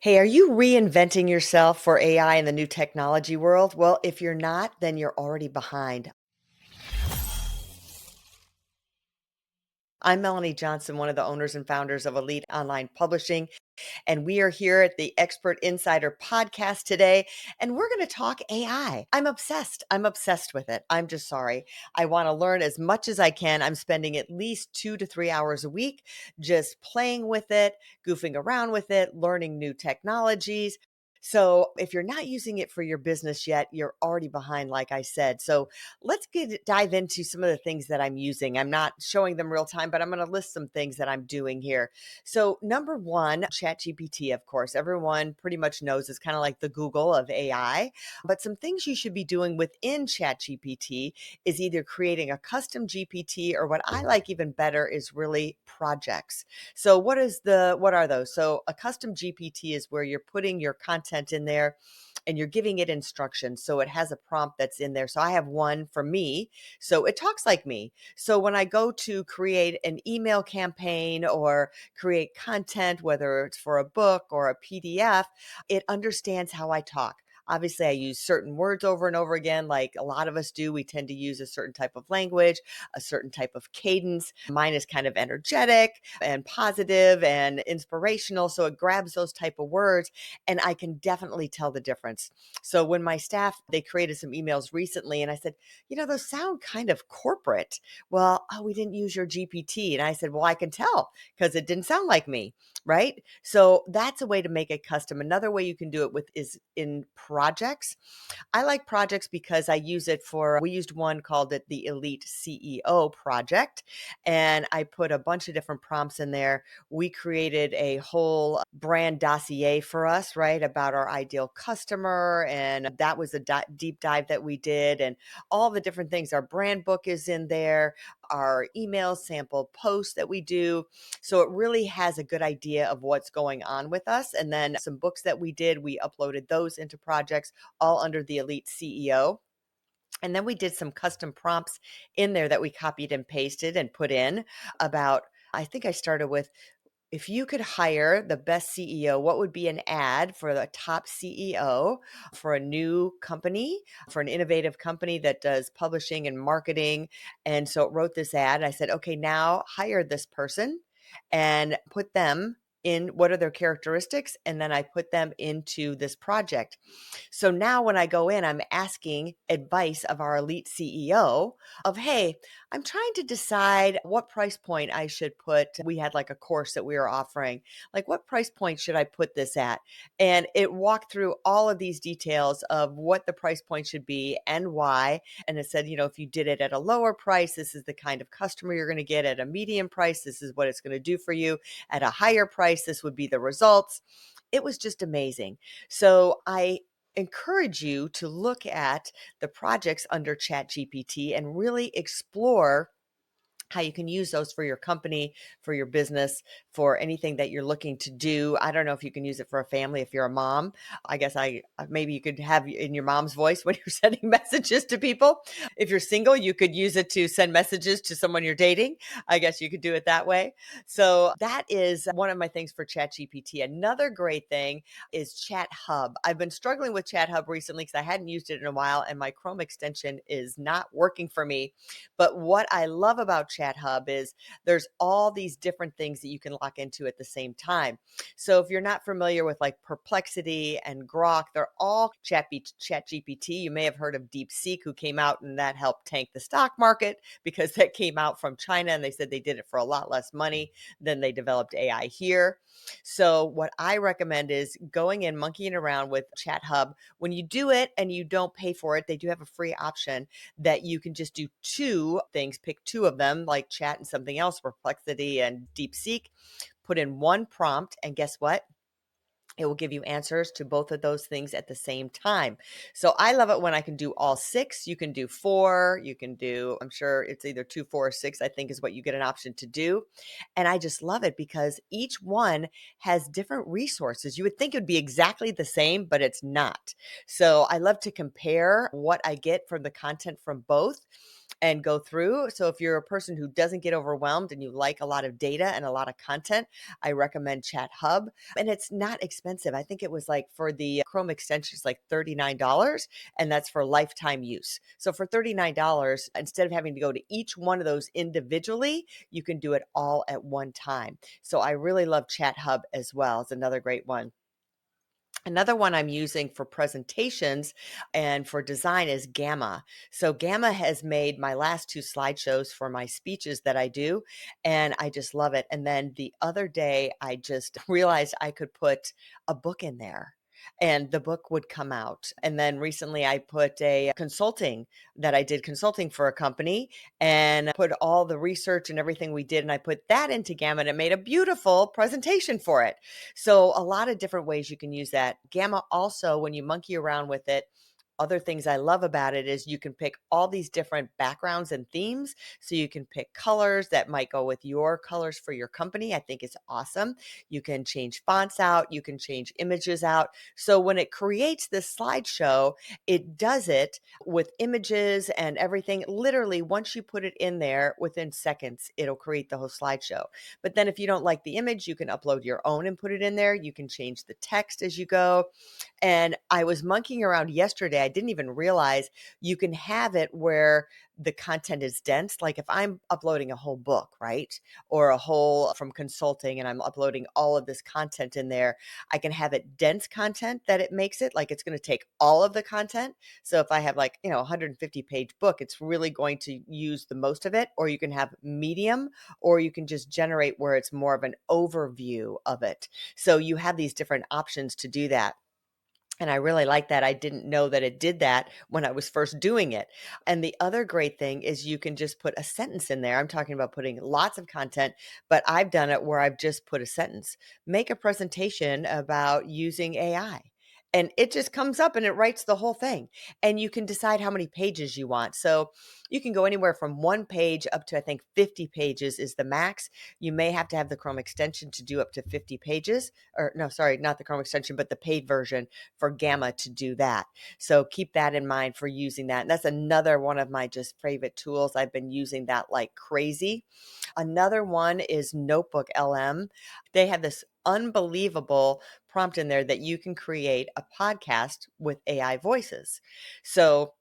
Hey, are you reinventing yourself for AI in the new technology world? Well, if you're not, then you're already behind. I'm Melanie Johnson, one of the owners and founders of Elite Online Publishing, and we are here at the Expert Insider podcast today, and we're going to talk AI. I'm obsessed. I'm obsessed with it. I'm just sorry. I want to learn as much as I can. I'm spending at least 2 to 3 hours a week just playing with it, goofing around with it, learning new technologies. So, if you're not using it for your business yet, you're already behind, like I said. So, let's dive into some of the things that I'm using. I'm not showing them real time, but I'm going to list some things that I'm doing here. So, number one, ChatGPT, of course, everyone pretty much knows is kind of like the Google of AI. But some things you should be doing within ChatGPT is either creating a custom GPT, or what I like even better is really projects. So, what are those? So, a custom GPT is where you're putting your content in there and you're giving it instructions. So it has a prompt that's in there. So I have one for me. So it talks like me. So when I go to create an email campaign or create content, whether it's for a book or a PDF, it understands how I talk. Obviously, I use certain words over and over again, like a lot of us do. We tend to use a certain type of language, a certain type of cadence. Mine is kind of energetic and positive and inspirational. So it grabs those type of words, and I can definitely tell the difference. So when my staff, they created some emails recently, and I said, those sound kind of corporate. Well, oh, we didn't use your GPT. And I said, well, I can tell because it didn't sound like me, right? So that's a way to make it custom. Another way you can do it with is in projects. I like projects because I use it for, we used one called it the Elite CEO project. And I put a bunch of different prompts in there. We created a whole brand dossier for us, right, about our ideal customer. And that was a deep dive that we did, and all the different things. Our brand book is in there, our email sample posts that we do. So it really has a good idea of what's going on with us. And then some books that we did, we uploaded those into projects all under the Elite CEO. And then we did some custom prompts in there that we copied and pasted and put in about, I think I started with, if you could hire the best CEO, what would be an ad for the top CEO for a new company, for an innovative company that does publishing and marketing? And so it wrote this ad. I said, okay, now hire this person and put them in, what are their characteristics? And then I put them into this project. So now when I go in, I'm asking advice of our elite CEO of, hey, I'm trying to decide what price point I should put. We had like a course that we were offering, like what price point should I put this at? And it walked through all of these details of what the price point should be and why. And it said, if you did it at a lower price, this is the kind of customer you're going to get. At a medium price, this is what it's going to do for you. At a higher price, this would be the results. It was just amazing. So I encourage you to look at the projects under ChatGPT and really explore how you can use those for your company, for your business, for anything that you're looking to do. I don't know if you can use it for a family if you're a mom. I guess maybe you could have in your mom's voice when you're sending messages to people. If you're single, you could use it to send messages to someone you're dating. I guess you could do it that way. So that is one of my things for ChatGPT. Another great thing is ChatHub. I've been struggling with ChatHub recently because I hadn't used it in a while, and my Chrome extension is not working for me. But what I love about ChatHub is there's all these different things that you can lock into at the same time. So if you're not familiar with like Perplexity and Grok, they're all ChatGPT. You may have heard of DeepSeek, who came out and that helped tank the stock market because that came out from China, and they said they did it for a lot less money than they developed AI here. So what I recommend is going in, monkeying around with ChatHub. When you do it and you don't pay for it, they do have a free option that you can just do two things, pick two of them, like Chat and something else, Perplexity and DeepSeek, put in one prompt, and guess what? It will give you answers to both of those things at the same time. So I love it when I can do all six. You can do four. You can do, I'm sure it's either two, four, or six, I think is what you get an option to do. And I just love it because each one has different resources. You would think it would be exactly the same, but it's not. So I love to compare what I get from the content from both. and go through. So if you're a person who doesn't get overwhelmed and you like a lot of data and a lot of content, I recommend ChatHub. And it's not expensive. I think it was like for the Chrome extension, it's like $39, and that's for lifetime use. So for $39, instead of having to go to each one of those individually, you can do it all at one time. So I really love ChatHub as well. It's another great one. Another one I'm using for presentations and for design is Gamma. So Gamma has made my last two slideshows for my speeches that I do, and I just love it. And then the other day, I just realized I could put a book in there. And the book would come out. And then recently I put a consulting that I did consulting for a company and put all the research and everything we did. And I put that into Gamma and it made a beautiful presentation for it. So a lot of different ways you can use that. Gamma also, when you monkey around with it, other things I love about it is you can pick all these different backgrounds and themes. So you can pick colors that might go with your colors for your company. I think it's awesome. You can change fonts out. You can change images out. So when it creates this slideshow, it does it with images and everything. Literally, once you put it in there, within seconds, it'll create the whole slideshow. But then if you don't like the image, you can upload your own and put it in there. You can change the text as you go. And I was monkeying around yesterday. I didn't even realize you can have it where the content is dense. Like if I'm uploading a whole book, right? Or a whole from consulting and I'm uploading all of this content in there, I can have it dense content that it makes it like it's going to take all of the content. So if I have like, 150-page book, it's really going to use the most of it. Or you can have medium, or you can just generate where it's more of an overview of it. So you have these different options to do that. And I really like that. I didn't know that it did that when I was first doing it. And the other great thing is you can just put a sentence in there. I'm talking about putting lots of content, but I've done it where I've just put a sentence. Make a presentation about using AI. And it just comes up and it writes the whole thing. And you can decide how many pages you want. So you can go anywhere from 1 page up to, I think, 50 pages is the max. You may have to have the Chrome extension to do up to 50 pages. Or no, sorry, not the Chrome extension, but the paid version for Gamma to do that. So keep that in mind for using that. And that's another one of my just favorite tools. I've been using that like crazy. Another one is Notebook LM. They have this unbelievable prompt in there that you can create a podcast with AI voices. So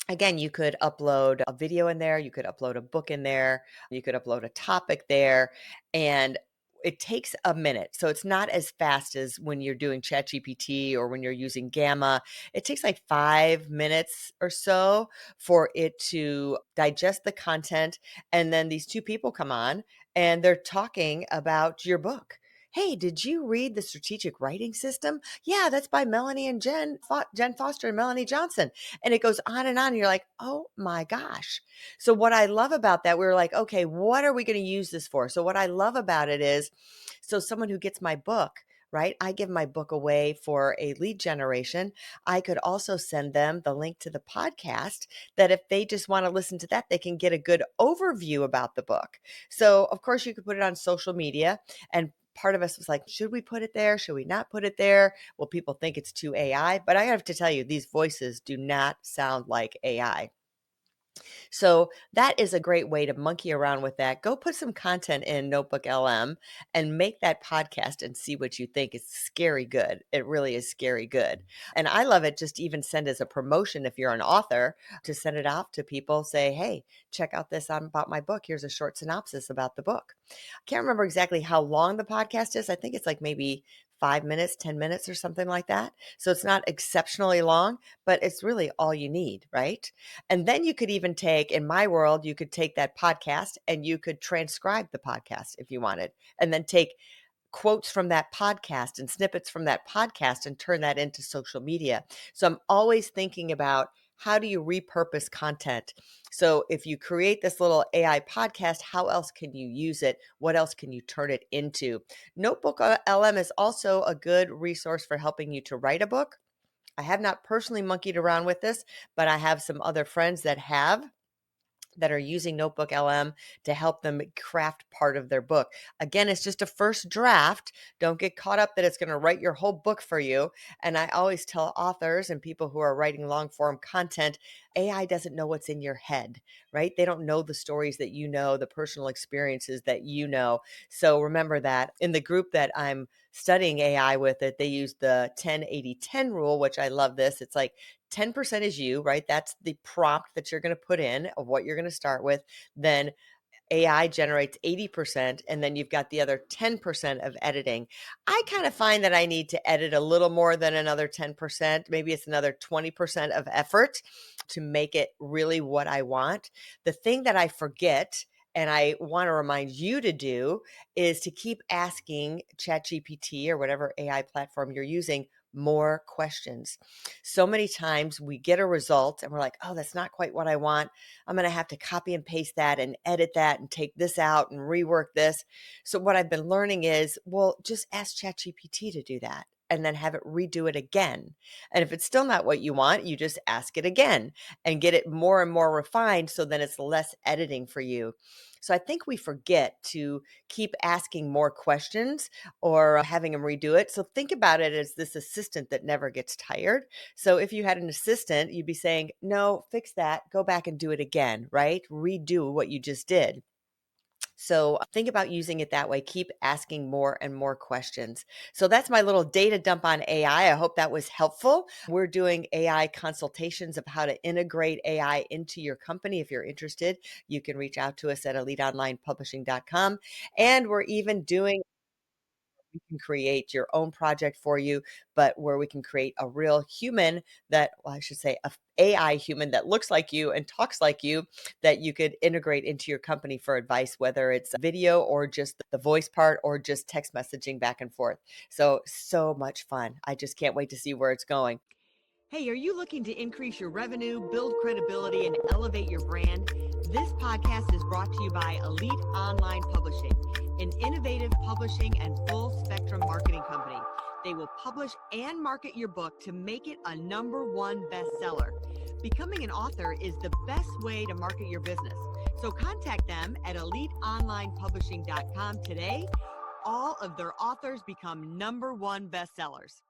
again, you could upload a video in there, you could upload a book in there, you could upload a topic there, and it takes a minute. So it's not as fast as when you're doing ChatGPT or when you're using Gamma. It takes like 5 minutes or so for it to digest the content. And then these two people come on and they're talking about your book. Hey, did you read The Strategic Writing System? Yeah, that's by Melanie and Jen Foster and Melanie Johnson. And it goes on and on. And you're like, oh my gosh. So what I love about that, we were like, okay, what are we going to use this for? So what I love about it is, so someone who gets my book, right? I give my book away for a lead generation. I could also send them the link to the podcast that if they just want to listen to that, they can get a good overview about the book. So of course you could put it on social media, and part of us was like, should we put it there? Should we not put it there? Well, people think it's too AI, but I have to tell you, these voices do not sound like AI. So that is a great way to monkey around with that. Go put some content in Notebook LM and make that podcast and see what you think. It's scary good. It really is scary good. And I love it just even send as a promotion if you're an author to send it off to people. Say, hey, check out this about my book. Here's a short synopsis about the book. I can't remember exactly how long the podcast is. I think it's like maybe 5 minutes, 10 minutes or something like that. So it's not exceptionally long, but it's really all you need, right? And then you could even take, in my world, you could take that podcast and you could transcribe the podcast if you wanted, and then take quotes from that podcast and snippets from that podcast and turn that into social media. So I'm always thinking about how do you repurpose content? So if you create this little AI podcast, how else can you use it? What else can you turn it into? Notebook LM is also a good resource for helping you to write a book. I have not personally monkeyed around with this, but I have some other friends that have. that are using Notebook LM to help them craft part of their book. Again, it's just a first draft. Don't get caught up that it's going to write your whole book for you. And I always tell authors and people who are writing long form content, AI doesn't know what's in your head, right? They don't know the stories that you know, the personal experiences that you know. So remember that. In the group that I'm studying AI with it, they use the 10-80-10 rule, which I love this. It's like 10% is you, right? That's the prompt that you're going to put in of what you're going to start with. Then AI generates 80%, and then you've got the other 10% of editing. I kind of find that I need to edit a little more than another 10%. Maybe it's another 20% of effort to make it really what I want. The thing that I forget, and I want to remind you to do, is to keep asking ChatGPT or whatever AI platform you're using more questions. So many times we get a result and we're like, oh, that's not quite what I want. I'm going to have to copy and paste that and edit that and take this out and rework this. So what I've been learning is, well, just ask ChatGPT to do that and then have it redo it again. And if it's still not what you want, you just ask it again and get it more and more refined so then it's less editing for you. So I think we forget to keep asking more questions or having them redo it. So think about it as this assistant that never gets tired. So if you had an assistant, you'd be saying, no, fix that, go back and do it again, right? Redo what you just did. So think about using it that way. Keep asking more and more questions. So that's my little data dump on AI. I hope that was helpful. We're doing AI consultations of how to integrate AI into your company. If you're interested, you can reach out to us at eliteonlinepublishing.com. And we're even doing, we can create your own project for you, but where we can create a real human that, well, I should say, a AI human that looks like you and talks like you, that you could integrate into your company for advice, whether it's video or just the voice part or just text messaging back and forth. So much fun. I just can't wait to see where it's going. Hey, are you looking to increase your revenue, build credibility, and elevate your brand? This podcast is brought to you by Elite Online Publishing, an innovative publishing and full spectrum marketing company. They will publish and market your book to make it a #1 bestseller. Becoming an author is the best way to market your business. So contact them at eliteonlinepublishing.com today. All of their authors become #1 bestsellers.